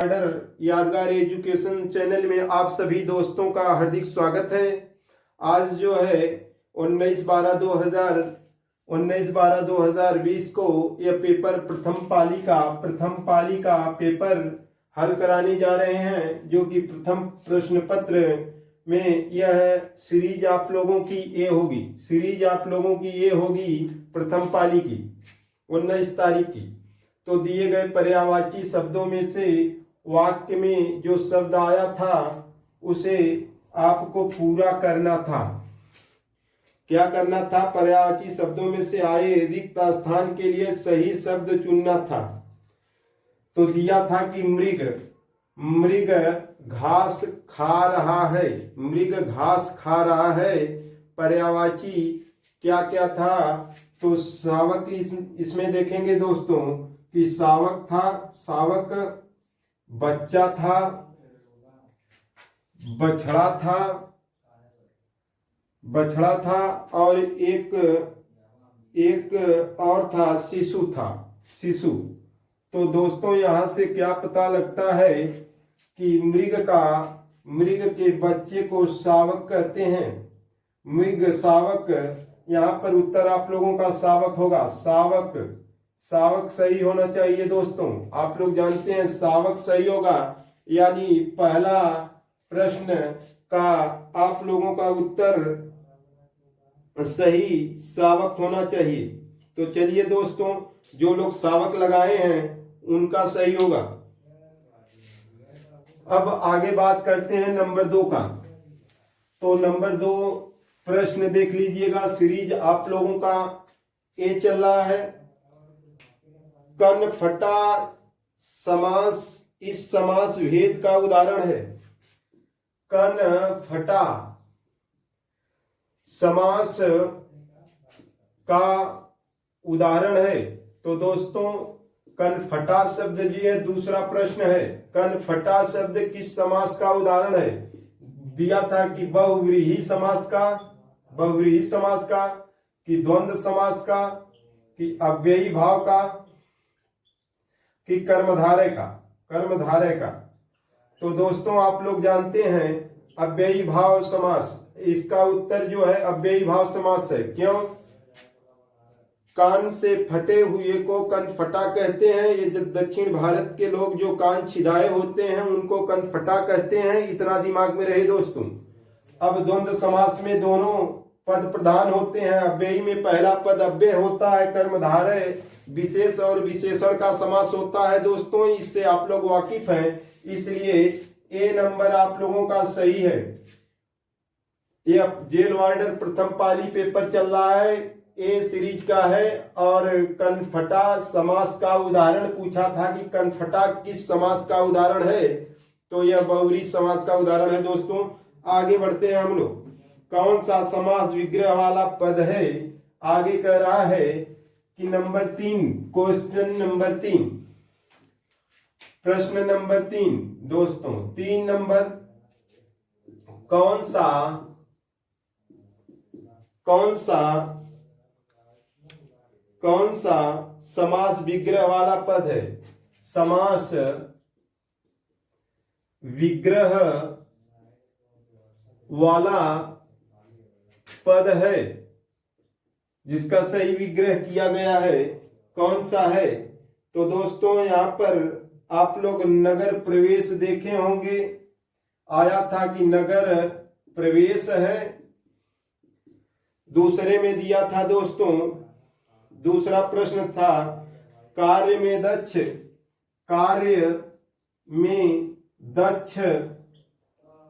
यादगार education channel में आप सभी दोस्तों का हार्दिक स्वागत है। आज जो है 19/12/2020 को यह पेपर प्रथम पाली का पेपर हल कराने जा रहे हैं, जो कि प्रथम प्रश्न पत्र में यह सीरीज आप लोगों की ये होगी प्रथम पाली की 19 तारीख की। तो दिए गए पर्यायवाची शब्दों में से वाक्य में जो शब्द आया था उसे आपको पूरा करना था। क्या करना था? पर्यायवाची शब्दों में से आए रिक्त स्थान के लिए सही शब्द चुनना था। तो दिया था कि मृग घास खा रहा है। मृग घास खा रहा है। पर्यायवाची क्या क्या था? तो शावक इसमें देखेंगे दोस्तों कि शावक, बच्चा था, बछड़ा था और एक और था, शिशु। तो दोस्तों यहां से क्या पता लगता है कि मृग के बच्चे को शावक कहते हैं। मृग शावक, यहाँ पर उत्तर आप लोगों का शावक होगा। शावक सही होना चाहिए दोस्तों। आप लोग जानते हैं शावक सही होगा, यानी पहला प्रश्न का आप लोगों का उत्तर सही शावक होना चाहिए। तो चलिए दोस्तों, जो लोग शावक लगाए हैं उनका सही होगा। अब आगे बात करते हैं नंबर 2 का। तो नंबर 2 प्रश्न देख लीजिएगा। सीरीज आप लोगों का ए चल रहा है। कनफटा समास इस समास भेद का उदाहरण है। कनफटा समास का उदाहरण है। तो दोस्तों कनफटा शब्द जी है, दूसरा प्रश्न है। कनफटा शब्द किस समास का उदाहरण है? दिया था कि बहुव्रीहि समास का, कि द्वंद्व समास का, कि अव्ययी भाव का, कि कर्मधारय का। तो दोस्तों आप लोग जानते हैं अव्ययी भाव समास, इसका उत्तर जो है अव्ययी भाव समास है। क्यों? कान से फटे हुए को कनफटा कहते हैं। ये जो दक्षिण भारत के लोग जो कान छिदाए होते हैं उनको कनफटा कहते हैं। इतना दिमाग में रहे दोस्तों। अब द्वंद्व समास में दोनों पद प्रधान होते हैं। अव्ययी में पहला पद अव्यय होता है, कर्मधारय विशेष और विशेषण का समास होता है दोस्तों। इससे आप लोग वाकिफ हैं, इसलिए ए नंबर आप लोगों का सही है। ये जेल वार्डर प्रथम पाली पेपर चल रहा है, ए सीरीज का है। और कनफटा समास का उदाहरण पूछा था कि कनफटा किस समास का उदाहरण है? तो यह बहुव्रीहि समास का उदाहरण है दोस्तों। आगे बढ़ते हैं हम लोग। कौन सा समास विग्रह वाला पद है? आगे कह रहा है कि नंबर 3, क्वेश्चन नंबर 3, प्रश्न नंबर 3 दोस्तों। 3 नंबर, कौन सा समास विग्रह वाला पद है? समास विग्रह वाला पद है जिसका सही विग्रह किया गया है। कौन सा है? तो दोस्तों यहां पर आप लोग नगर प्रवेश देखे होंगे, आया था कि नगर प्रवेश है। दूसरे में दिया था दोस्तों, दूसरा प्रश्न था कार्य में दक्ष,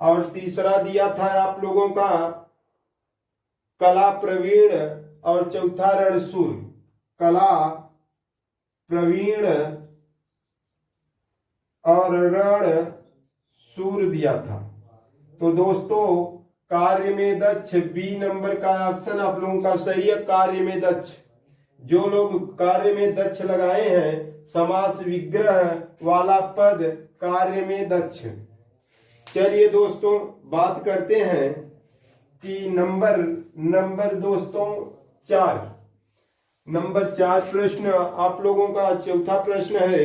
और तीसरा दिया था आप लोगों का कला प्रवीण, और चौथा रणशूर। कला प्रवीण और रणशूर दिया था। तो दोस्तों कार्य में दक्ष, बी नंबर का ऑप्शन आप लोगों का सही है। कार्य में दक्ष, जो लोग कार्य में दक्ष लगाए हैं, समास विग्रह वाला पद कार्य में दक्ष। चलिए दोस्तों बात करते हैं कि नंबर दोस्तों 4 प्रश्न आप लोगों का चौथा प्रश्न है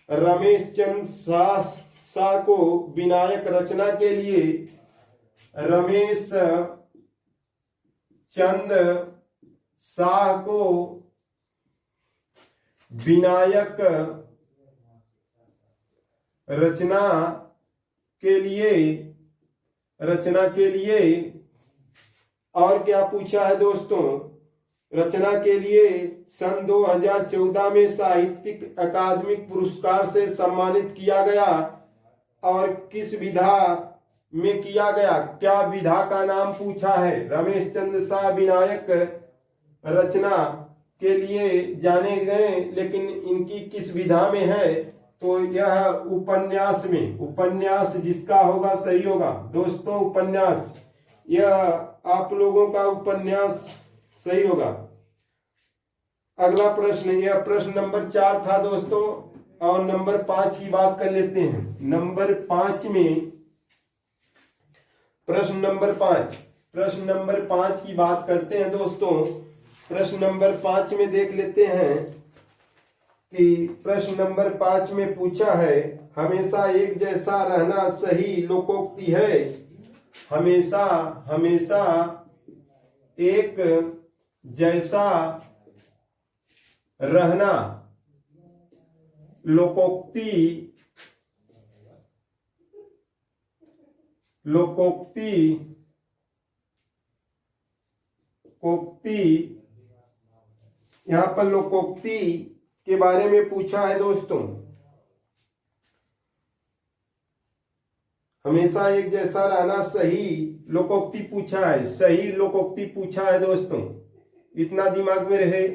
रमेश चंद शाह को विनायक रचना के लिए रमेश चंद शाह को विनायक रचना के लिए और क्या पूछा है दोस्तों, रचना के लिए सन 2014 में साहित्यिक अकादमिक पुरस्कार से सम्मानित किया गया और किस विधा में किया गया, क्या विधा का नाम पूछा है। रमेश चंद्र शाह विनायक रचना के लिए जाने गए, लेकिन इनकी किस विधा में है, तो यह उपन्यास में, उपन्यास जिसका होगा सही होगा दोस्तों, उपन्यास, यह आप लोगों का उपन्यास सही होगा। अगला प्रश्न, यह प्रश्न नंबर 4 था दोस्तों, और नंबर 5 की बात कर लेते हैं। नंबर 5 में प्रश्न नंबर 5 की बात करते हैं दोस्तों। प्रश्न नंबर 5 में देख लेते हैं कि प्रश्न नंबर 5 में पूछा है, हमेशा एक जैसा रहना सही लोकोक्ति है। हमेशा एक जैसा रहना लोकोक्ति यहां पर लोकोक्ति के बारे में पूछा है दोस्तों। हमेशा एक जैसा रहना सही लोकोक्ति पूछा है, सही लोकोक्ति पूछा है दोस्तों, इतना दिमाग में रहे।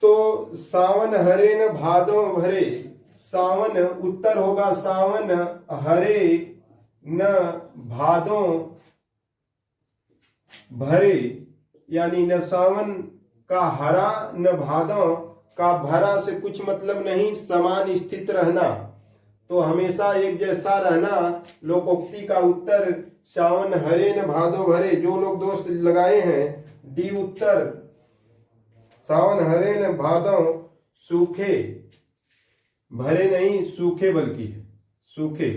तो सावन हरे न भादो भरे, सावन उत्तर होगा सावन हरे न भादो भरे, यानी न सावन का हरा न भादों का भरा से कुछ मतलब नहीं, समान स्थित रहना। तो हमेशा एक जैसा रहना लोकोक्ति का उत्तर सावन हरे न भादो भरे। जो लोग दोस्त लगाए हैं डी उत्तर, सावन हरे न भादों सूखे, भरे नहीं सूखे, बल्कि सूखे।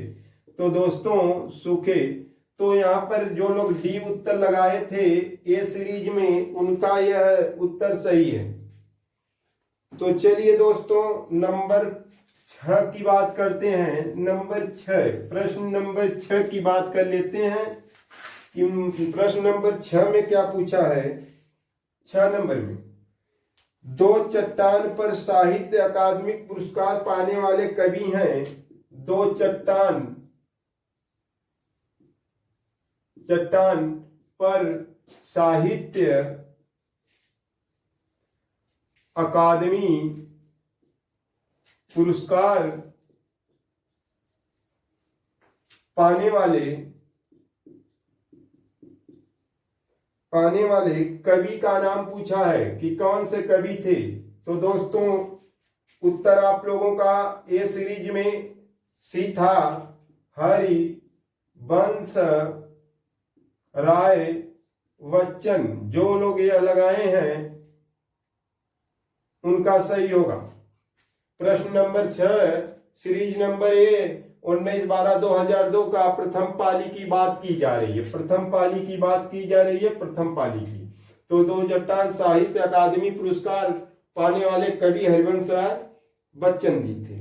तो दोस्तों सूखे, तो यहाँ पर जो लोग डी उत्तर लगाए थे ए सीरीज में, उनका यह उत्तर सही है। तो चलिए दोस्तों नंबर 6 की बात करते हैं। नंबर 6, प्रश्न नंबर 6 की बात कर लेते हैं कि प्रश्न नंबर 6 में क्या पूछा है। 6 नंबर में, 2 चट्टान पर साहित्य अकादमिक पुरस्कार पाने वाले कवि हैं। 2 चट्टान पर साहित्य अकादमी पुरस्कार पाने वाले कवि का नाम पूछा है कि कौन से कवि थे। तो दोस्तों उत्तर आप लोगों का ए सीरीज में सी था, हरिवंश राय बच्चन। जो लोग यह लगाए हैं उनका सही होगा। प्रश्न नंबर 6 सीरीज नंबर ए 19/12/2002 का प्रथम पाली की बात की जा रही है, प्रथम पाली की बात की जा रही है, प्रथम पाली की। तो 2 चट्टान साहित्य अकादमी पुरस्कार पाने वाले कवि हरिवंश राय बच्चन जी थे।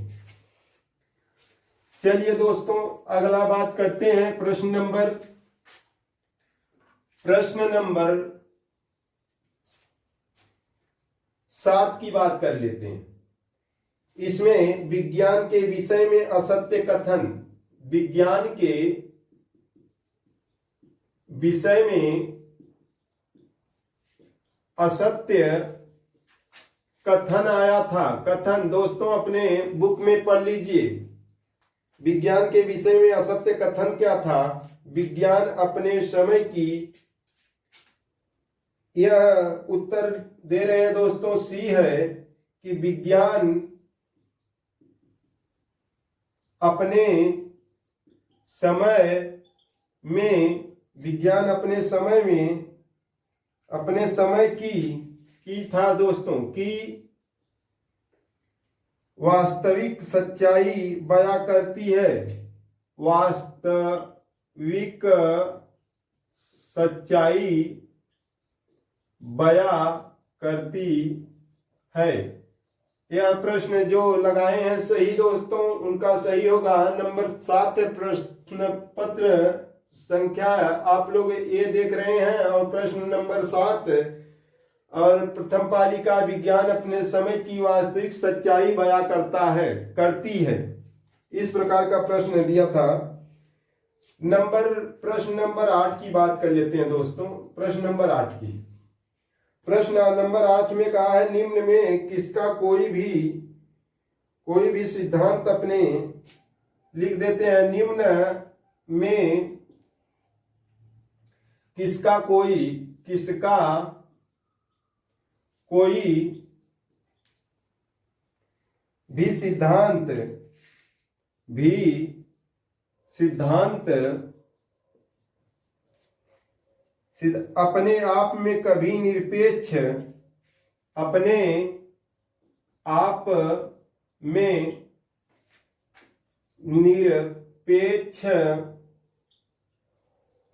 चलिए दोस्तों अगला बात करते हैं प्रश्न नंबर 7 की बात कर लेते हैं। इसमें विज्ञान के विषय में असत्य कथन, विज्ञान के विषय में असत्य कथन आया था। कथन दोस्तों अपने बुक में पढ़ लीजिए। विज्ञान के विषय में असत्य कथन क्या था। विज्ञान अपने समय की, यह उत्तर दे रहे हैं दोस्तों सी है कि विज्ञान अपने समय की था दोस्तों, की वास्तविक सच्चाई बयां करती है। वास्तविक सच्चाई बयां करती है। यह प्रश्न जो लगाए हैं सही दोस्तों, उनका सही होगा नंबर 7 प्रश्न पत्र संख्या आप लोग ये देख रहे हैं, और प्रश्न नंबर 7 और प्रथम पालिका विज्ञान अपने समय की वास्तविक सच्चाई बयां करती है, इस प्रकार का प्रश्न दिया था। प्रश्न नंबर 8 की बात कर लेते हैं दोस्तों। प्रश्न नंबर 8 की, प्रश्न नंबर 8 में कहा है निम्न में किसका कोई भी सिद्धांत अपने, लिख देते हैं निम्न में किसका कोई भी सिद्धांत अपने आप में कभी निरपेक्ष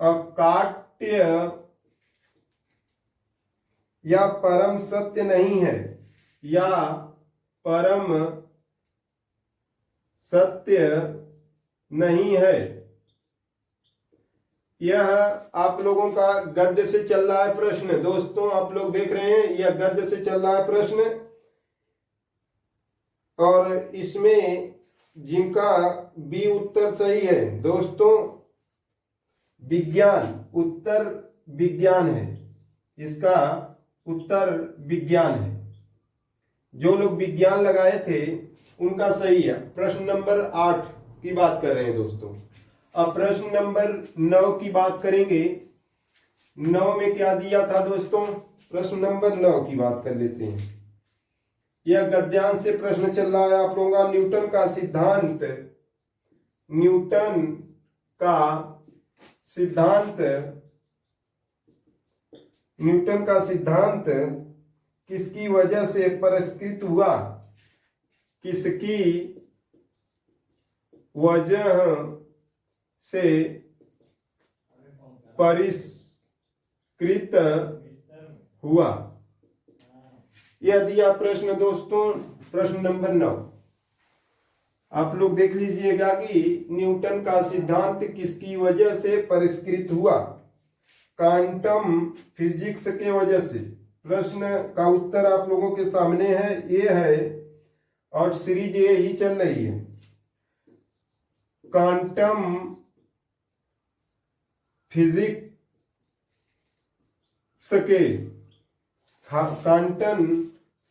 अकाट्य या परम सत्य नहीं है, या परम सत्य नहीं है। यह आप लोगों का गद्य से चल रहा है प्रश्न दोस्तों, आप लोग देख रहे हैं यह गद्य से चल रहा है प्रश्न, और इसमें जिनका बी उत्तर सही है दोस्तों, विज्ञान, उत्तर विज्ञान है, इसका उत्तर विज्ञान है। जो लोग विज्ञान लगाए थे उनका सही है। प्रश्न नंबर 8 की बात कर रहे हैं दोस्तों। अब प्रश्न नंबर 9 की बात करेंगे। 9 में क्या दिया था दोस्तों, प्रश्न नंबर 9 की बात कर लेते हैं। यह गद्यांश से प्रश्न चल रहा है आप लोगों का। न्यूटन का सिद्धांत किसकी वजह से परिष्कृत हुआ? किसकी वजह से परिष्कृत हुआ? यह दिया प्रश्न दोस्तों, प्रश्न नंबर 9। आप लोग देख लीजिएगा कि न्यूटन का सिद्धांत किसकी वजह से परिष्कृत हुआ? क्वांटम फिजिक्स के वजह से। प्रश्न का उत्तर आप लोगों के सामने है, ये है, और सीरीज ये ही चल रही है। क्वांटम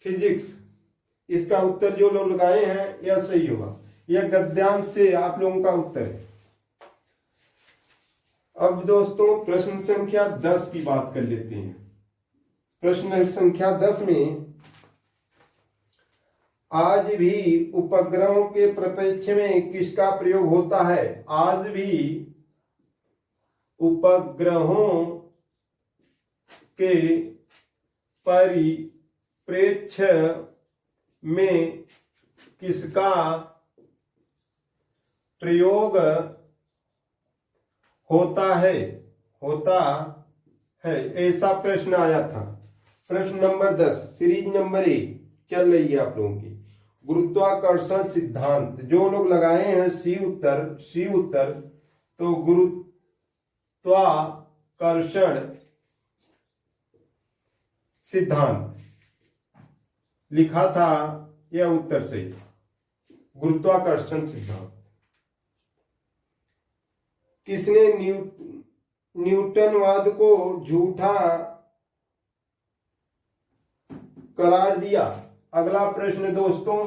फिजिक्स, इसका उत्तर जो लोग लगाए हैं यह सही होगा। यह गद्यांश से आप लोगों का उत्तर है। अब दोस्तों प्रश्न संख्या 10 की बात कर लेते हैं। प्रश्न संख्या 10 में आज भी उपग्रहों के परिप्रेक्ष्य में किसका प्रयोग होता है? आज भी उपग्रहों के परिप्रेक्ष्य में किसका प्रयोग होता है? ऐसा प्रश्न आया था। प्रश्न नंबर 10 सीरीज नंबर 1 चल रही है आप लोगों की। गुरुत्वाकर्षण सिद्धांत, जो लोग लगाए हैं सी उत्तर, तो गुरुत्वाकर्षण सिद्धांत लिखा था, यह उत्तर सही। गुरुत्वाकर्षण सिद्धांत किसने न्यूटनवाद को झूठा करार दिया? अगला प्रश्न दोस्तों,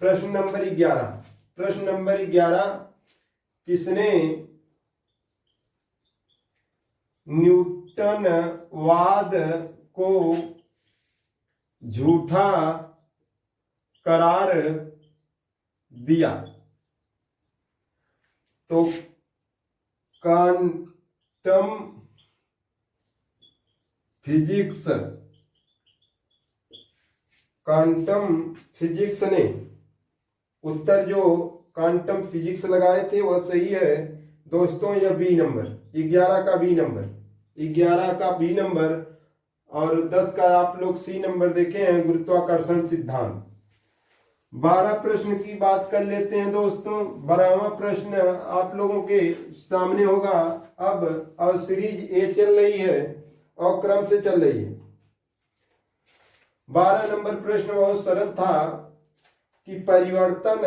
प्रश्न नंबर 11। प्रश्न नंबर 11, किसने न्यूटनवाद को झूठा करार दिया? तो क्वांटम फिजिक्स ने उत्तर जो क्वांटम फिजिक्स लगाए थे वह सही है दोस्तों। यह बी नंबर 11 का बी नंबर, 11 का बी नंबर, और 10 का आप लोग सी नंबर देखे हैं, गुरुत्वाकर्षण सिद्धांत। 12 प्रश्न की बात कर लेते हैं दोस्तों। 12वां प्रश्न आप लोगों के सामने होगा अब, और सीरीज ए चल रही है और क्रम से चल रही है। 12 नंबर प्रश्न बहुत सरल था कि परिवर्तन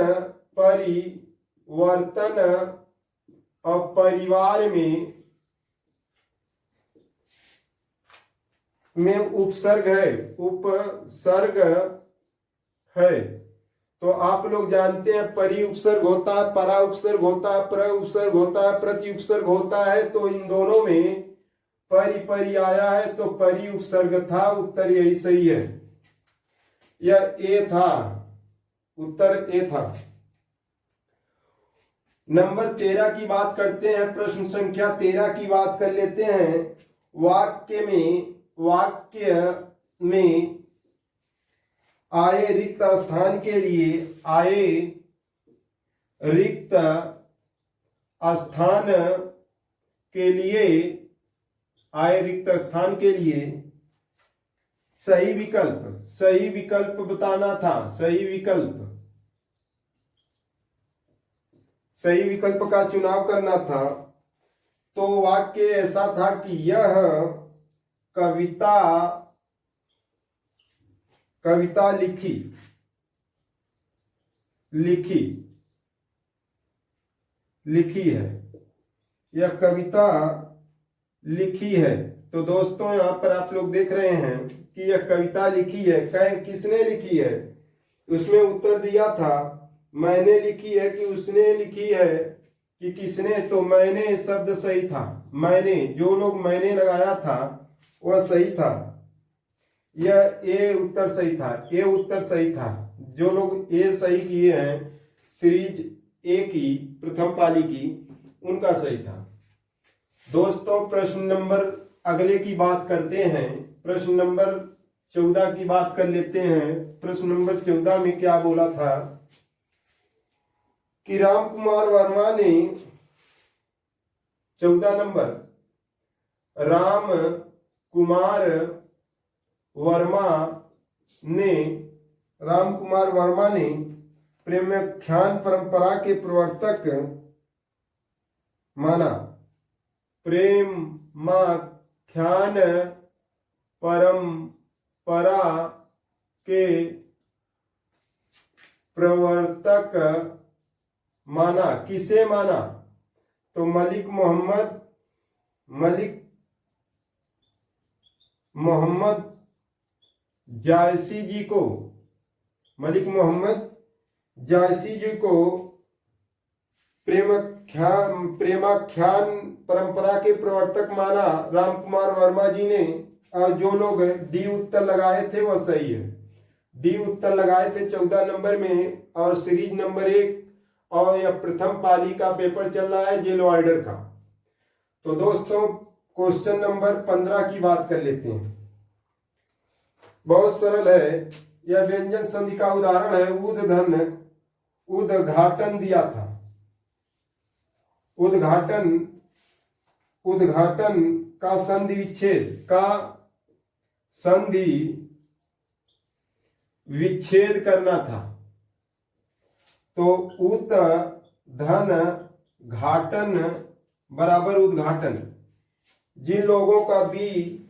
और परिवार में उपसर्ग है। तो आप लोग जानते हैं परि उपसर्ग होता है, परा उपसर्ग होता है, प्र उपसर्ग होता है, प्रति उपसर्ग होता है। तो इन दोनों में परि आया है तो परि उपसर्ग था। उत्तर यही सही है, यह ए था, उत्तर ए था। नंबर 13 की बात करते हैं। प्रश्न संख्या 13 की बात कर लेते हैं। वाक्य में आए रिक्त स्थान के लिए, आए रिक्त स्थान के लिए सही विकल्प बताना था। सही विकल्प का चुनाव करना था। तो वाक्य ऐसा था कि यह कविता लिखी है, यह कविता लिखी है। तो दोस्तों यहाँ पर आप लोग देख रहे हैं कि यह कविता लिखी है। किसने लिखी है? उसमें उत्तर दिया था मैंने लिखी है कि उसने लिखी है कि किसने। तो मैंने शब्द सही था। मैंने, जो लोग मैंने लगाया था वह सही था। यह ए उत्तर सही था, ए उत्तर सही था। जो लोग ए सही किए हैं सीरीज ए की प्रथम पाली की, उनका सही था। दोस्तों प्रश्न नंबर अगले की बात करते हैं। प्रश्न नंबर 14 की बात कर लेते हैं। प्रश्न नंबर 14 में क्या बोला था कि राम कुमार वर्मा ने 14 नंबर, राम कुमार वर्मा ने प्रेमाख्यान परंपरा के प्रवर्तक माना। प्रेमाख्यान परंपरा के प्रवर्तक माना। किसे माना? तो मलिक मोहम्मद जायसी जी को, मलिक मोहम्मद जायसी जी को प्रेमाख्यान परंपरा के प्रवर्तक माना राम कुमार वर्मा जी ने। और जो लोग डी उत्तर लगाए थे वह सही है। डी उत्तर लगाए थे 14 नंबर में, और सीरीज नंबर 1 और यह प्रथम पाली का पेपर चल रहा है जेल वार्डर का। तो दोस्तों क्वेश्चन नंबर 15 की बात कर लेते हैं। बहुत सरल है, यह व्यंजन संधि का उदाहरण है। उद्घाटन दिया था। उद्घाटन का संधि विच्छेद करना था। तो उद्घाटन बराबर उद्घाटन। जिन लोगों का बी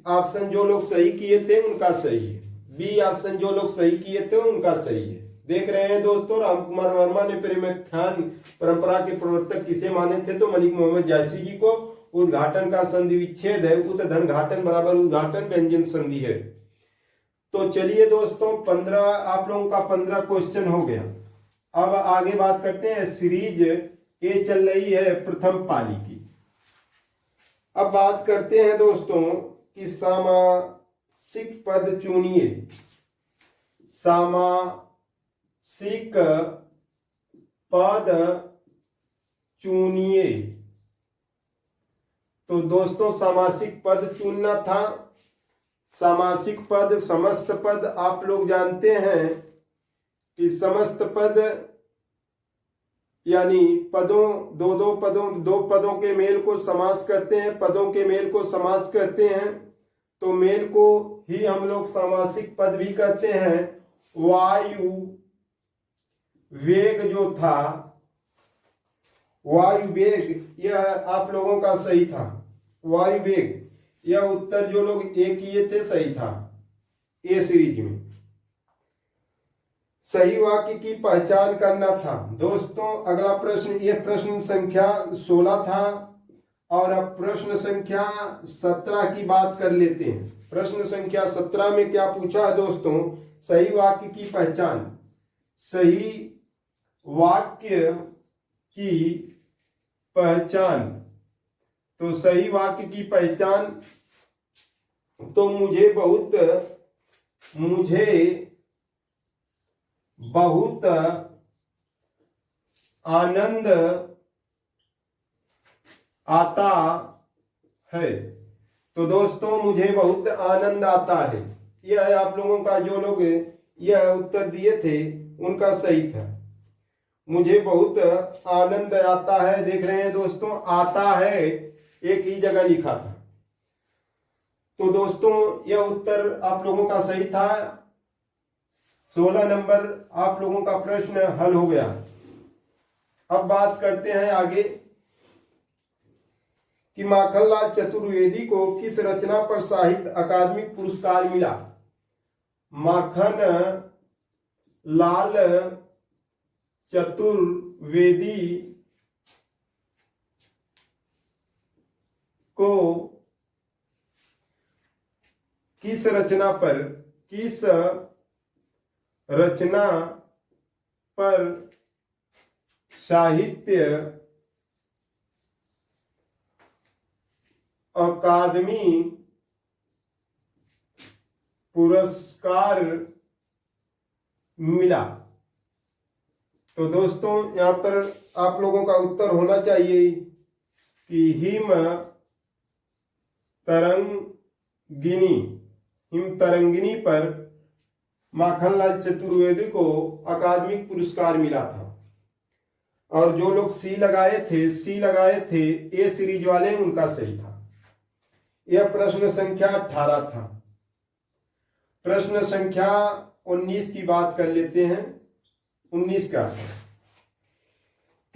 ऑप्शन जो लोग सही किए थे उनका सही है। बी ऑप्शन जो लोग सही किए थे उनका सही है। देख रहे हैं दोस्तों, राम कुमार वर्मा ने प्रेमाख्यान परंपरा के प्रवर्तक किसे माने थे? तो मलिक मोहम्मद जायसी जी को। उद्घाटन का संधि विच्छेद है। उद्घाटन बराबर उद्घाटन व्यंजन संधि है। तो चलिए दोस्तों 15 आप लोगों का 15 क्वेश्चन हो गया। अब आगे बात करते हैं। सीरीज ए चल रही है प्रथम पाली की। अब बात करते हैं दोस्तों कि सामासिक पद चुनिए। सामासिक पद चुनिए। तो दोस्तों सामासिक पद चुनना था। सामासिक पद, समस्त पद आप लोग जानते हैं कि समस्त पद यानी पदों दो पदों के मेल को समास कहते हैं, पदों के मेल को समास कहते हैं। तो मेल को ही हम लोग सामासिक पद भी कहते हैं। वायु वेग जो था, वायु वेग, यह आप लोगों का सही था। वायु वेग, यह उत्तर जो लोग ए किए थे सही था, ए सीरीज में। सही वाक्य की पहचान करना था। दोस्तों अगला प्रश्न, यह प्रश्न संख्या 16 था और अब प्रश्न संख्या 17 की बात कर लेते हैं। प्रश्न संख्या 17 में क्या पूछा है दोस्तों? सही वाक्य की पहचान। सही वाक्य की पहचान। तो सही वाक्य की पहचान, तो मुझे बहुत आनंद आता है। तो दोस्तों मुझे बहुत आनंद आता है, यह आप लोगों का जो लोग यह उत्तर दिए थे उनका सही था। मुझे बहुत आनंद आता है, देख रहे हैं दोस्तों, आता है एक ही जगह लिखा था। तो दोस्तों यह उत्तर आप लोगों का सही था। 16 नंबर आप लोगों का प्रश्न हल हो गया। अब बात करते हैं आगे कि माखनलाल चतुर्वेदी को किस रचना पर साहित्य अकादमी पुरस्कार मिला? माखन लाल चतुर्वेदी को किस रचना पर साहित्य अकादमी पुरस्कार मिला? तो दोस्तों यहां पर आप लोगों का उत्तर होना चाहिए कि हिम तरंगिनी पर माखनलाल चतुर्वेदी को अकादमिक पुरस्कार मिला था। और जो लोग सी लगाए थे ए सीरीज वाले, उनका सही था। यह प्रश्न संख्या 18 था। प्रश्न संख्या 19 की बात कर लेते हैं। 19 का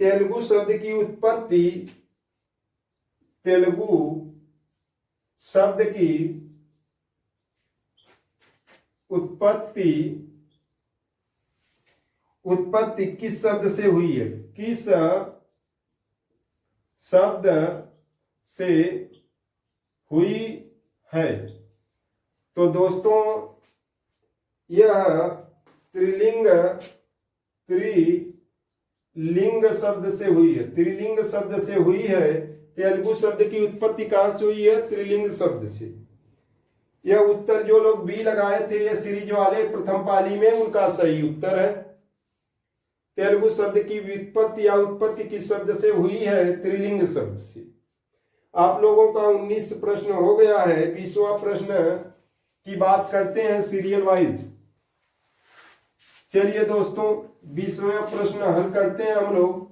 तेलुगु शब्द की उत्पत्ति, तेलुगु शब्द की उत्पत्ति किस शब्द से हुई है? किस शब्द से हुई है? तो दोस्तों यह त्रिलिंग शब्द से हुई है। त्रिलिंग शब्द से हुई है। तेलुगु शब्द की उत्पत्ति कहां से हुई है? त्रिलिंग शब्द से। यह उत्तर जो लोग बी लगाए थे ये सीरीज वाले प्रथम पाली में, उनका सही उत्तर है। तेलुगु शब्द की व्युत्पत्ति या उत्पत्ति किस शब्द से हुई है? त्रिलिंग शब्द से। आप लोगों का 19 प्रश्न हो गया है। 20वां प्रश्न की बात करते हैं सीरियल वाइज। चलिए दोस्तों 20वां प्रश्न हल करते हैं हम लोग।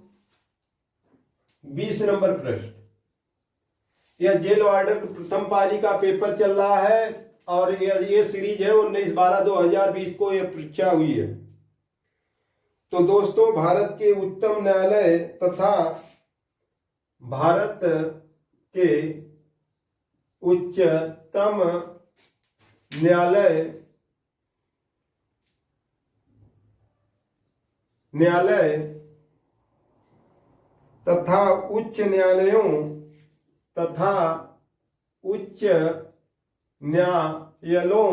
20 नंबर प्रश्न, यह जेल वार्डन प्रथम पाली का पेपर चल रहा है और ये सीरीज है 19/12/2020 को यह परीक्षा हुई है। तो दोस्तों भारत के उच्चतम न्यायालय तथा भारत के उच्चतम न्यायालय तथा उच्च न्यायालयों तथा उच्च न्यायालयों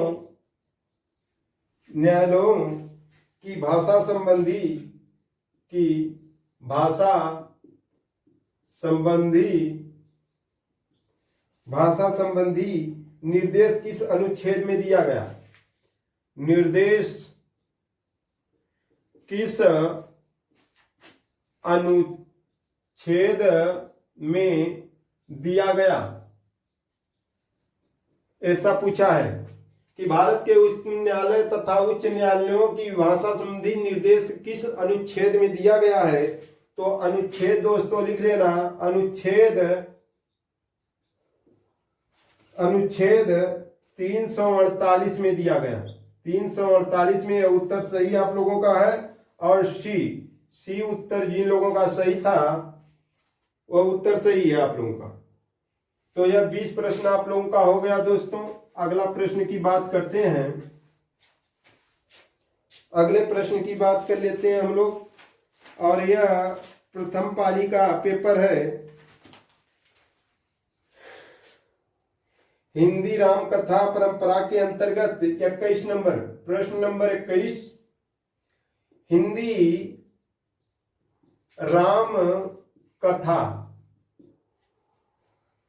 की भाषा संबंधी निर्देश किस अनुच्छेद में दिया गया? निर्देश किस अनुच्छेद में दिया गया? ऐसा पूछा है कि भारत के उच्च न्यायालय तथा उच्च न्यायालयों की भाषा संबंधी निर्देश किस अनुच्छेद में दिया गया है? तो अनुच्छेद दोस्तों लिख लेना, अनुच्छेद 348 में दिया गया। 348 में उत्तर सही आप लोगों का है। और सी उत्तर जिन लोगों का सही था वह उत्तर सही है आप लोगों का। तो यह 20 प्रश्न आप लोगों का हो गया दोस्तों। अगला प्रश्न की बात करते हैं। अगले प्रश्न की बात कर लेते हैं हम लोग, और यह प्रथम पाली का पेपर है। हिंदी राम कथा परंपरा के अंतर्गत 21 नंबर, प्रश्न नंबर 21, हिंदी राम कथा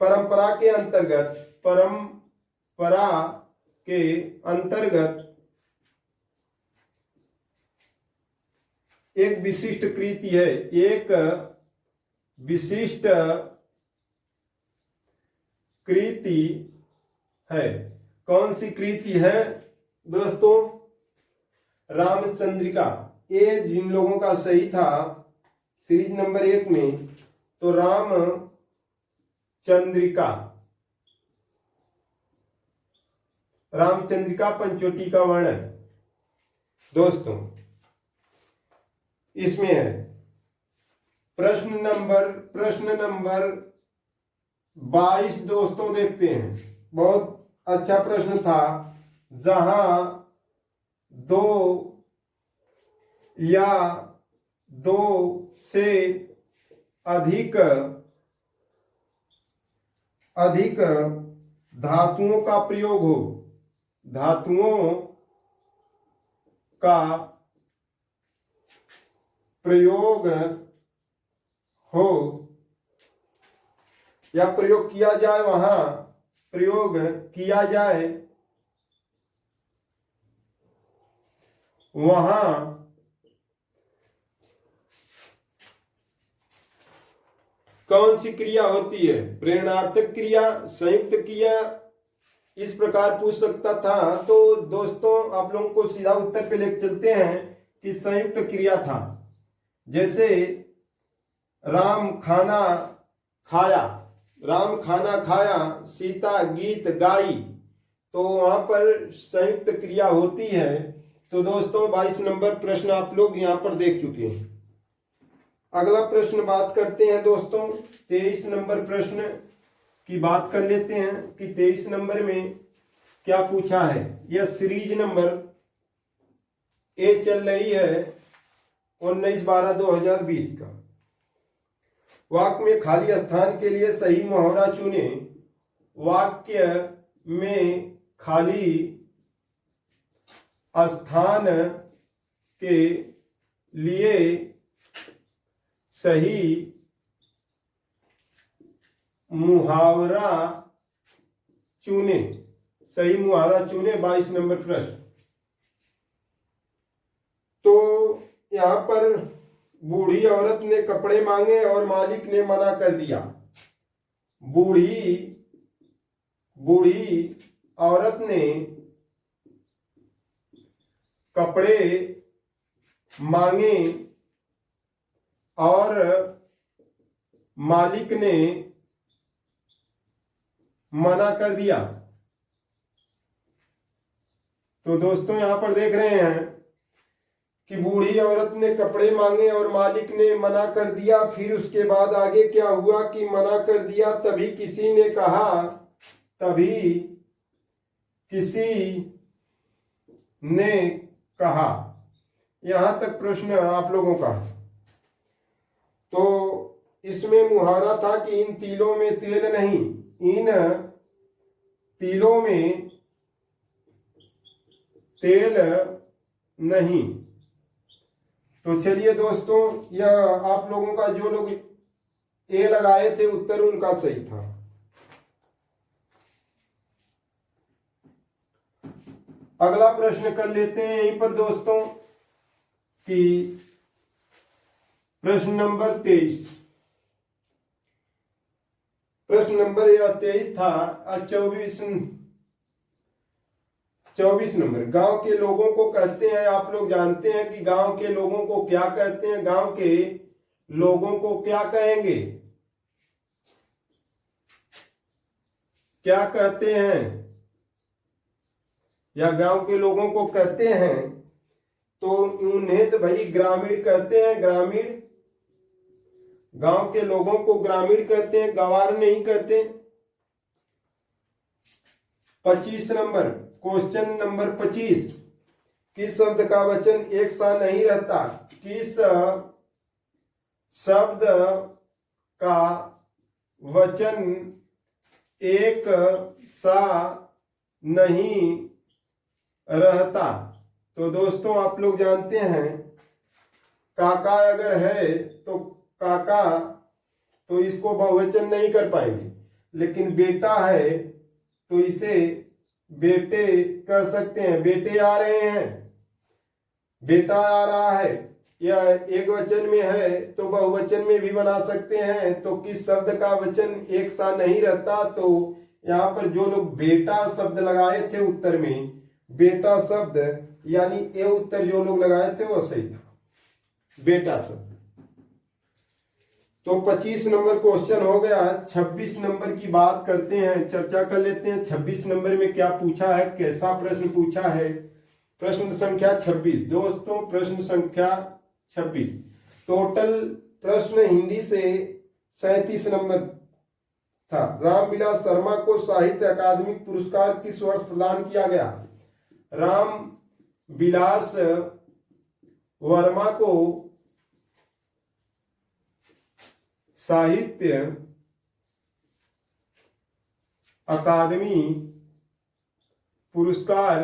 परंपरा के अंतर्गत एक विशिष्ट कृति है, एक विशिष्ट कृति है। कौन सी कृति है दोस्तों? रामचंद्रिका। ये जिन लोगों का सही था सीरीज नंबर 1 में, तो रामचंद्रिका पंचवटी का वर्णन दोस्तों इसमें है। प्रश्न नंबर 22 दोस्तों देखते हैं। बहुत अच्छा प्रश्न था। जहां 2 या 2 से अधिक धातुओं का प्रयोग हो, धातुओं का प्रयोग हो या प्रयोग किया जाए, वहां प्रयोग किया जाए, वहां कौन सी क्रिया होती है? प्रेरणार्थक क्रिया, संयुक्त क्रिया, इस प्रकार पूछ सकता था। तो दोस्तों आप लोगों को सीधा उत्तर पे लेकर चलते हैं कि संयुक्त क्रिया था। जैसे राम खाना खाया, सीता गीत गाई, तो वहां पर संयुक्त क्रिया होती है। तो दोस्तों 22 नंबर प्रश्न आप लोग यहां पर देख चुके हैं। अगला प्रश्न बात करते हैं दोस्तों 23 नंबर प्रश्न की बात कर लेते हैं कि 23 नंबर में क्या पूछा है। यह सीरीज नंबर ए चल रही है 19/12/2020 का। वाक्य में खाली स्थान के लिए सही मुहावरा चुने। वाक्य में खाली स्थान के लिए सही मुहावरा चुने। 22 नंबर प्रश्न। तो यहां पर बूढ़ी औरत ने कपड़े मांगे और मालिक ने मना कर दिया। बूढ़ी औरत ने कपड़े मांगे और मालिक ने मना कर दिया। तो दोस्तों यहां पर देख रहे हैं कि बूढ़ी औरत ने कपड़े मांगे और मालिक ने मना कर दिया। फिर उसके बाद आगे क्या हुआ कि मना कर दिया, तभी किसी ने कहा। यहां तक प्रश्न आप लोगों का। तो इसमें मुहावरा था कि इन तिलों में तेल नहीं, इन तिलों में तेल नहीं। तो चलिए दोस्तों, यह आप लोगों का जो लोग ए लगाए थे उत्तर उनका सही था। अगला प्रश्न कर लेते हैं यहीं पर दोस्तों कि प्रश्न नंबर 23। प्रश्न नंबर 23 था। 24 24 नंबर, गांव के लोगों को कहते हैं, आप लोग जानते हैं कि गांव के लोगों को क्या कहते हैं? गांव के लोगों को क्या कहेंगे? क्या कहते हैं? या गांव के लोगों को कहते हैं तो उन्हें तो भाई ग्रामीण कहते हैं, ग्रामीण। गांव के लोगों को ग्रामीण कहते हैं, गंवार नहीं कहते। 25 नंबर, क्वेश्चन नंबर 25, किस शब्द का वचन एक सा नहीं रहता? किस शब्द का वचन एक सा नहीं रहता? तो दोस्तों आप लोग जानते हैं काका अगर है तो काका, तो इसको बहुवचन नहीं कर पाएंगे, लेकिन बेटा है तो इसे बेटे कह सकते हैं। बेटे आ रहे हैं, बेटा आ रहा है, या एक वचन में है तो बहुवचन में भी बना सकते हैं। तो किस शब्द का वचन एक सा नहीं रहता? तो यहाँ पर जो लोग बेटा शब्द लगाए थे उत्तर में, बेटा शब्द यानी ए उत्तर जो लोग लगाए थे वो सही था, बेटा शब्द। तो 25 नंबर क्वेश्चन हो गया। 26 नंबर की बात करते हैं, चर्चा कर लेते हैं। 26 नंबर में क्या पूछा है, कैसा प्रश्न पूछा है? प्रश्न संख्या 26 दोस्तों, प्रश्न संख्या 26। टोटल प्रश्न हिंदी से 37 नंबर था। रामविलास शर्मा को साहित्य अकादमी पुरस्कार किस वर्ष प्रदान किया गया? रामविलास वर्मा को साहित्य अकादमी पुरस्कार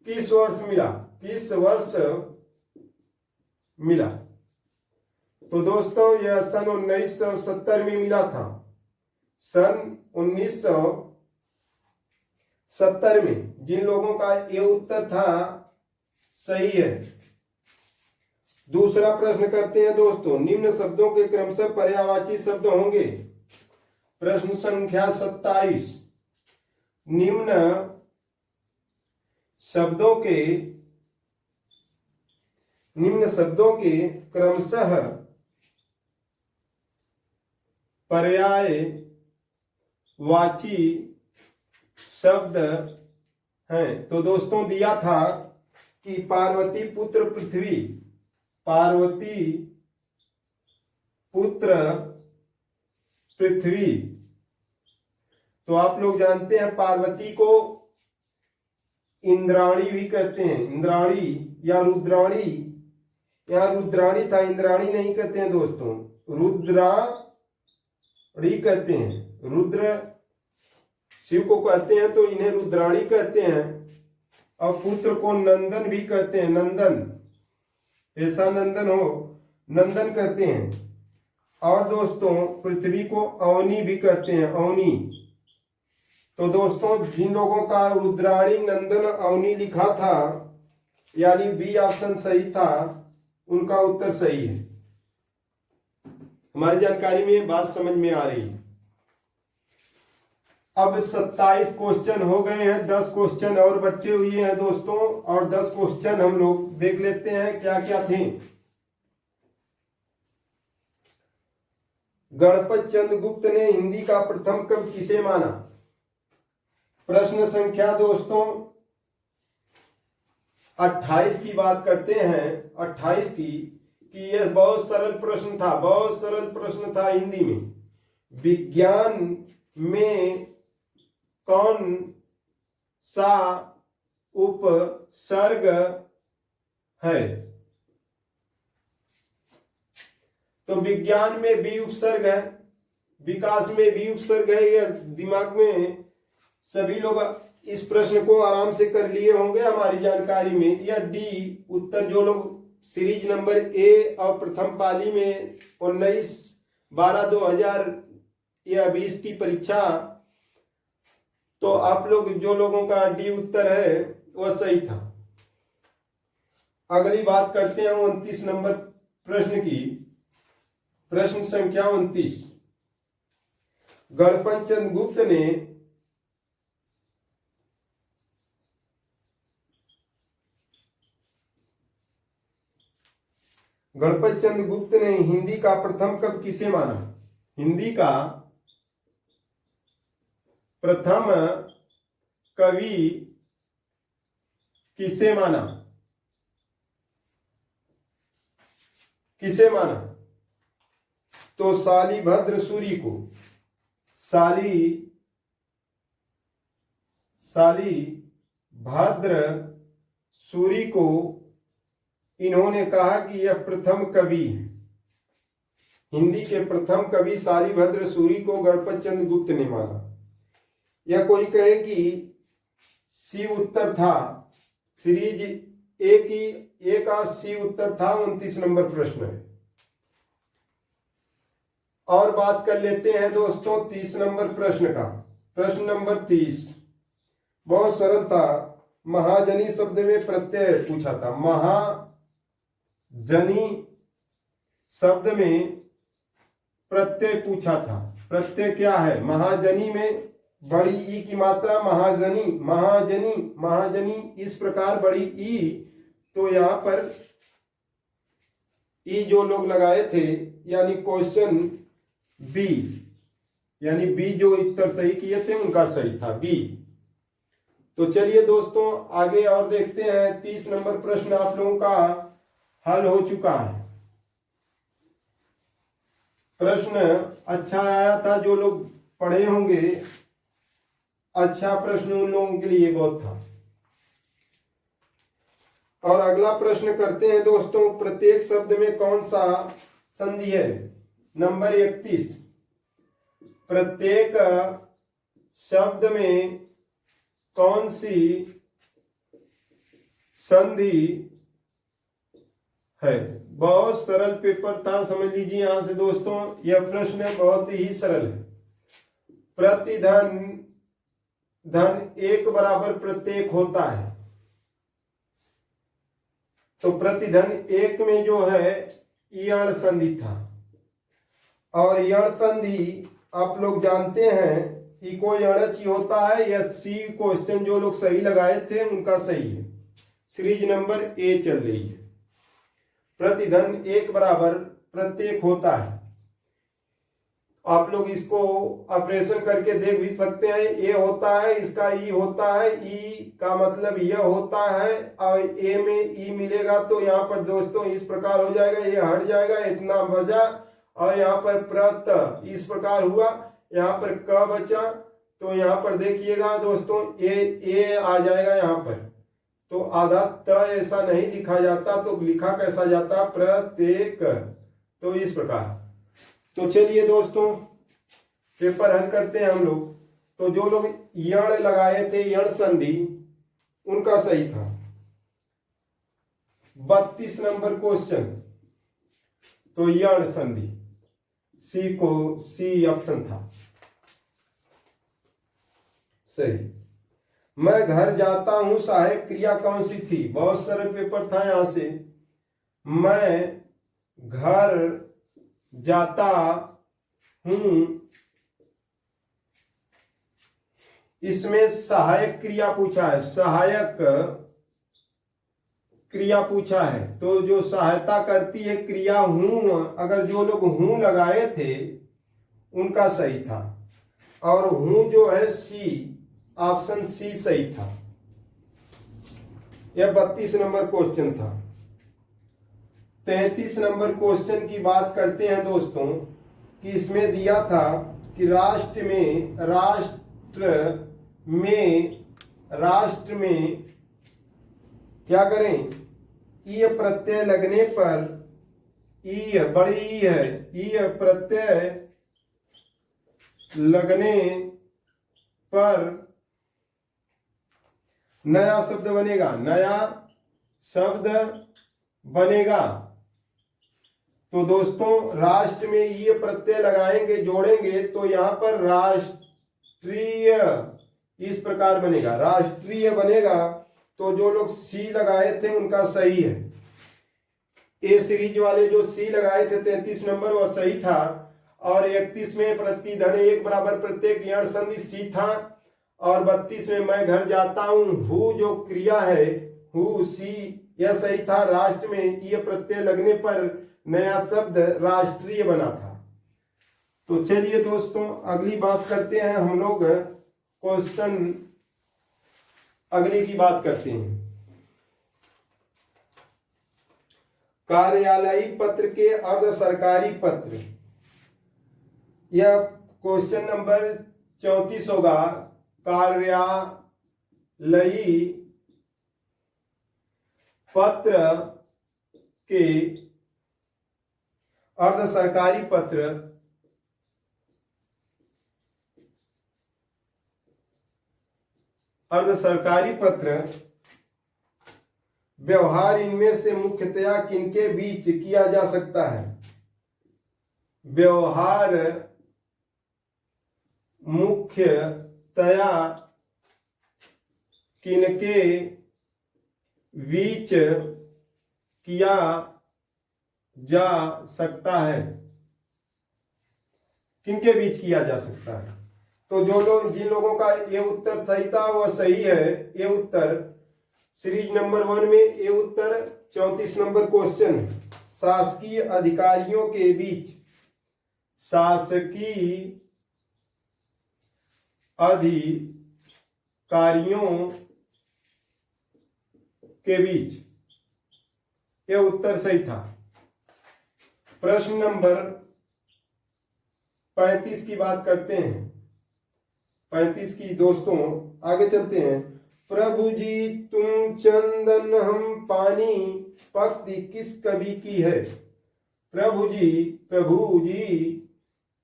किस वर्ष मिला? किस वर्ष मिला? तो दोस्तों यह सन 1970 में मिला था। सन 1970 में। जिन लोगों का ये उत्तर था सही है। दूसरा प्रश्न करते हैं दोस्तों, निम्न शब्दों के क्रमशः पर्यायवाची शब्द होंगे। प्रश्न संख्या 27, निम्न शब्दों के क्रमशः पर्यायवाची शब्द हैं। तो दोस्तों दिया था कि पार्वती पुत्र पृथ्वी, पार्वती पुत्र पृथ्वी। तो आप लोग जानते हैं पार्वती को इंद्राणी भी कहते हैं, इंद्राणी या रुद्राणी। यहां रुद्राणी था, इंद्राणी नहीं कहते हैं दोस्तों, रुद्राणी कहते हैं। रुद्र शिव को कहते हैं तो इन्हें रुद्राणी कहते हैं। और पुत्र को नंदन भी कहते हैं, नंदन, ऐसा नंदन हो, नंदन कहते हैं। और दोस्तों पृथ्वी को अवनी भी कहते हैं, अवनी। तो दोस्तों जिन लोगों का रुद्राणी नंदन अवनी लिखा था यानी बी ऑप्शन सही था, उनका उत्तर सही है। हमारी जानकारी में ये बात समझ में आ रही है। अब 27 क्वेश्चन हो गए हैं, 10 क्वेश्चन और बचे हुए हैं दोस्तों, और 10 क्वेश्चन हम लोग देख लेते हैं क्या क्या थे। गणपत चंद्र गुप्त ने हिंदी का प्रथम कवि किसे माना? प्रश्न संख्या दोस्तों 28 की बात करते हैं, 28 की, कि यह बहुत सरल प्रश्न था, बहुत सरल प्रश्न था हिंदी में। विज्ञान में कौन सा उपसर्ग है? तो विज्ञान में बी उपसर्ग है, विकास में बी उपसर्ग है। यह दिमाग में सभी लोग इस प्रश्न को आराम से कर लिए होंगे हमारी जानकारी में। या डी उत्तर, जो लोग सीरीज नंबर ए और प्रथम पाली में 19/12/2020 की परीक्षा, तो आप लोग जो लोगों का डी उत्तर है वह सही था। अगली बात करते हैं 29 नंबर प्रश्न की। प्रश्न संख्या 29, गणपत चंद्र गुप्त ने गणपत चंद्र गुप्त ने हिंदी का प्रथम कवि किसे माना? हिंदी का प्रथम कवि किसे माना? किसे माना? तो शालिभद्र सूरी को। शालिभद्र सूरी को इन्होंने कहा कि यह प्रथम कवि है। हिंदी के प्रथम कवि शालिभद्र सूरी को गणपत चंद्र गुप्त ने माना। यह कोई कहे कि सी उत्तर था, सीरीज ए का सी उत्तर था। 29 नंबर प्रश्न है। और बात कर लेते हैं दोस्तों 30 नंबर प्रश्न का। प्रश्न नंबर 30 बहुत सरल था। महाजनी शब्द में प्रत्यय पूछा था। महाजनी शब्द में प्रत्यय पूछा था। प्रत्यय क्या है? महाजनी में बड़ी ई की मात्रा महाजनी, महाजनी, महाजनी, इस प्रकार बड़ी ई। तो यहां पर ई जो लोग लगाए थे यानी क्वेश्चन बी, यानी बी जो उत्तर सही किए थे उनका सही था बी। तो चलिए दोस्तों आगे और देखते हैं। 30 नंबर प्रश्न आप लोगों का हल हो चुका है। प्रश्न अच्छा आया था, जो लोग पढ़े होंगे अच्छा प्रश्न उन लोगों के लिए बहुत था। और अगला प्रश्न करते हैं दोस्तों। प्रत्येक शब्द में कौन सा संधि है? नंबर 31। प्रत्येक शब्द में कौन सी संधि है? बहुत सरल पेपर था, समझ लीजिए यहां से दोस्तों। यह प्रश्न बहुत ही सरल है। प्रतिधन धन एक बराबर प्रत्येक होता है। तो प्रतिधन एक में जो है यण संधि था। और यण संधि आप लोग जानते हैं इको यणच ही होता है। या सी क्वेश्चन जो लोग सही लगाए थे उनका सही है। सीरीज नंबर ए चल रही है। प्रतिधन एक बराबर प्रत्येक होता है। आप लोग इसको ऑपरेशन करके देख भी सकते हैं। ए होता है, इसका ई होता है, ई का मतलब यह होता है और ए में ई मिलेगा तो यहाँ पर दोस्तों इस प्रकार हो जाएगा, ये हट जाएगा, इतना बचा और यहाँ पर प्रत इस प्रकार हुआ, यहाँ पर क बचा। तो यहाँ पर देखिएगा दोस्तों ए आ जाएगा यहाँ पर। तो आधा त ऐसा नहीं लिखा जाता, तो लिखा कैसा जाता? प्रत्येक। तो इस प्रकार। तो चलिए दोस्तों पेपर हल करते हैं हम लोग। तो जो लोग यण लगाए थे यण संधि उनका सही था। 32 नंबर क्वेश्चन। तो यण संधि सी ऑप्शन था सही। मैं घर जाता हूं सहायक क्रिया कौन सी थी? बहुत सरल पेपर था यहां से। मैं घर जाता हूं, इसमें सहायक क्रिया पूछा है। सहायक क्रिया पूछा है तो जो सहायता करती है क्रिया हूं, अगर जो लोग हूं लगाए थे उनका सही था। और हूं जो है सी, ऑप्शन सी सही था। यह 32 नंबर क्वेश्चन था। 33 नंबर क्वेश्चन की बात करते हैं दोस्तों कि इसमें दिया था कि राष्ट्र में क्या करें? ई प्रत्यय लगने पर, ई बड़ी ई है, ई प्रत्यय लगने पर नया शब्द बनेगा। नया शब्द बनेगा। तो दोस्तों राष्ट्र में ये प्रत्यय लगाएंगे, जोड़ेंगे तो यहां पर राष्ट्रीय इस प्रकार बनेगा, राष्ट्रीय बनेगा। तो जो लोग सी लगाए थे उनका सही है। ए सीरीज वाले जो सी लगाए थे 33 नंबर वह सही था। और 31 में प्रति धन एक बराबर प्रत्येक यण संधि सी था, और 32 में मैं घर जाता हूं, हु जो क्रिया है हु सी यह सही था। राष्ट्र में ये प्रत्यय लगने पर नया शब्द राष्ट्रीय बना था। तो चलिए दोस्तों अगली बात करते हैं हम लोग, क्वेश्चन अगले की बात करते हैं। कार्यालयी पत्र के अर्ध सरकारी पत्र, यह क्वेश्चन नंबर 34 होगा। कार्यालयी पत्र के अर्ध सरकारी पत्र व्यवहार इनमें से मुख्यतया किनके बीच किया जा सकता है? व्यवहार मुख्यतया किनके बीच किया जा सकता है? किनके बीच किया जा सकता है? तो जो लोग जिन लोगों का ये उत्तर सही था वह सही है। ये उत्तर सीरीज नंबर 1 में ये उत्तर 34 नंबर क्वेश्चन है। शासकीय अधिकारियों के बीच, शासकीय अधिकारियों के बीच, ये उत्तर सही था। प्रश्न नंबर 35 की बात करते हैं। 35 की दोस्तों आगे चलते हैं। प्रभु जी तुम चंदन हम पानी, पंक्ति किस कवि की है? प्रभु जी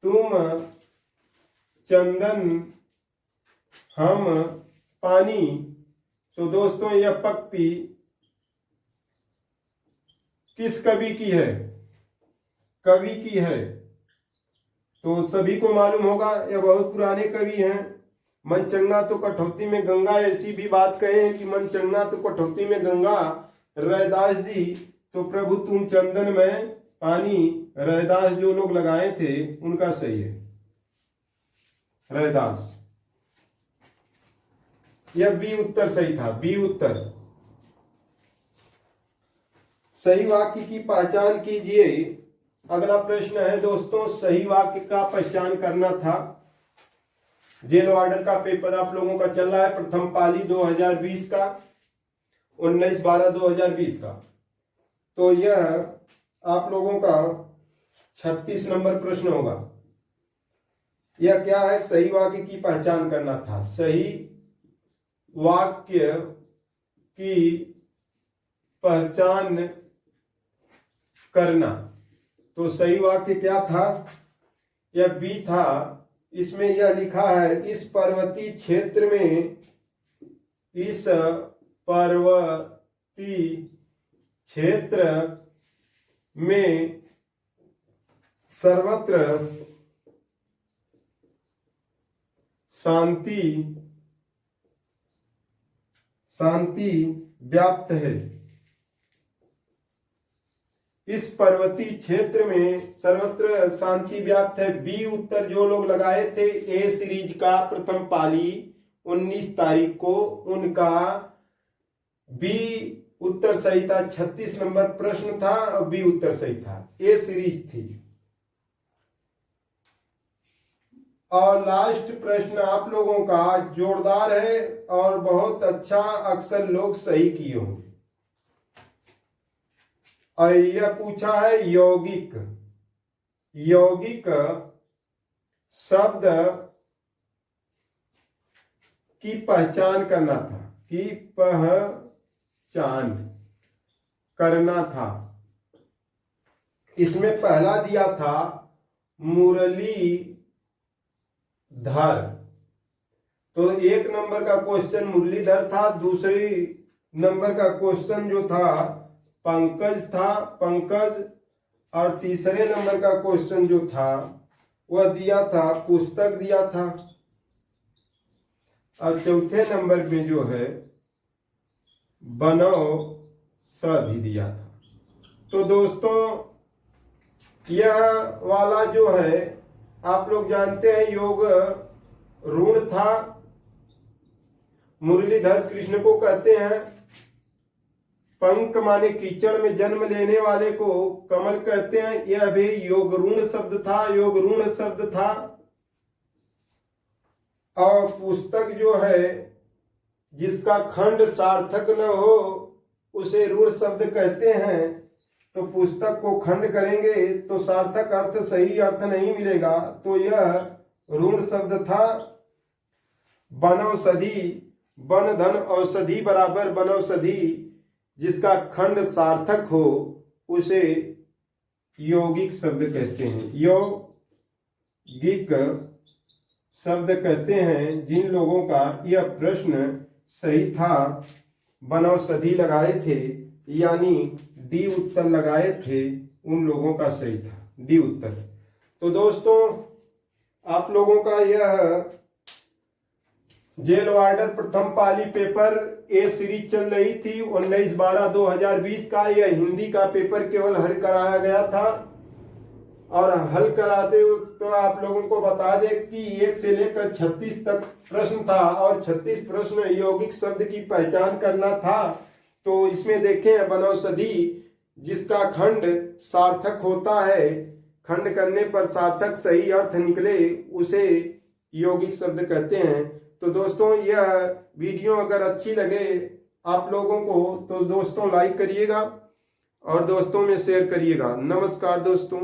तुम चंदन हम पानी। तो दोस्तों यह पंक्ति किस कवि की है? कवि की है। तो सभी को मालूम होगा यह बहुत पुराने कवि हैं। मन चंगा तो कठौती में गंगा, ऐसी भी बात कहे हैं कि मन चंगा तो कठौती में गंगा, रैदास जी। तो प्रभु तुम चंदन में पानी, रैदास जो लोग लगाए थे उनका सही है, रैदास। यह बी उत्तर सही था, बी उत्तर। सही वाक्य की पहचान कीजिए। अगला प्रश्न है दोस्तों, सही वाक्य का पहचान करना था। जेल वार्डर का पेपर आप लोगों का चल रहा है, प्रथम पाली 2020 का, 19/12/2020 का। तो यह आप लोगों का 36 नंबर प्रश्न होगा। यह क्या है? सही वाक्य की पहचान करना था। सही वाक्य की पहचान करना। तो सही वाक्य क्या था? यह बी था। इसमें यह लिखा है, इस पर्वतीय क्षेत्र में, इस पर्वतीय क्षेत्र में सर्वत्र शांति व्याप्त है। इस पर्वतीय क्षेत्र में सर्वत्र शांति व्याप्त है। बी उत्तर जो लोग लगाए थे ए सीरीज का प्रथम पाली 19 तारीख को, उनका बी उत्तर सही था। 36 नंबर प्रश्न था और बी उत्तर सही था। ए सीरीज थी। और लास्ट प्रश्न आप लोगों का जोरदार है और बहुत अच्छा, अक्सर लोग सही किए होंगे। और यह पूछा है यौगिक शब्द की पहचान करना था, की पहचान करना था। इसमें पहला दिया था मुरलीधर। तो 1 नंबर का क्वेश्चन मुरलीधर था। दूसरी नंबर का क्वेश्चन जो था पंकज था, पंकज। और तीसरे नंबर का क्वेश्चन जो था वह दिया था, पुस्तक दिया था। और चौथे नंबर में जो है बनौषधि दिया था। तो दोस्तों यह वाला जो है आप लोग जानते हैं योग ऋण था। मुरलीधर कृष्ण को कहते हैं। पंक माने कीचड़ में जन्म लेने वाले को कमल कहते हैं। यह भी योग ऋण शब्द था, योग ऋण शब्द था। और पुस्तक जो है जिसका खंड सार्थक न हो उसे ऋण शब्द कहते हैं। तो पुस्तक को खंड करेंगे तो सार्थक अर्थ, सही अर्थ नहीं मिलेगा, तो यह ऋण शब्द था। बनौषधि, वन धन औषधि बराबर बनौषधि, जिसका खंड सार्थक हो उसे यौगिक शब्द कहते हैं। यौगिक शब्द कहते हैं जिन लोगों का यह प्रश्न सही था, बनौषधि लगाए थे यानी डी उत्तर लगाए थे, उन लोगों का सही था डी उत्तर। तो दोस्तों आप लोगों का यह जेल वार्डर प्रथम पाली पेपर ए सीरीज चल रही थी 19/12/2020 का। यह हिंदी का पेपर केवल हल कराया गया था। और हल कराते तो आप लोगों को बता दें कि 1 से लेकर 36 तक प्रश्न था और 36 प्रश्न यौगिक शब्द की पहचान करना था। तो इसमें देखें बनौषधि जिसका खंड सार्थक होता है, खंड करने पर सार्थक सही अर्थ निकले उसे यौगिक शब्द कहते हैं। तो दोस्तों यह वीडियो अगर अच्छी लगे आप लोगों को तो दोस्तों लाइक करिएगा और दोस्तों में शेयर करिएगा। नमस्कार दोस्तों।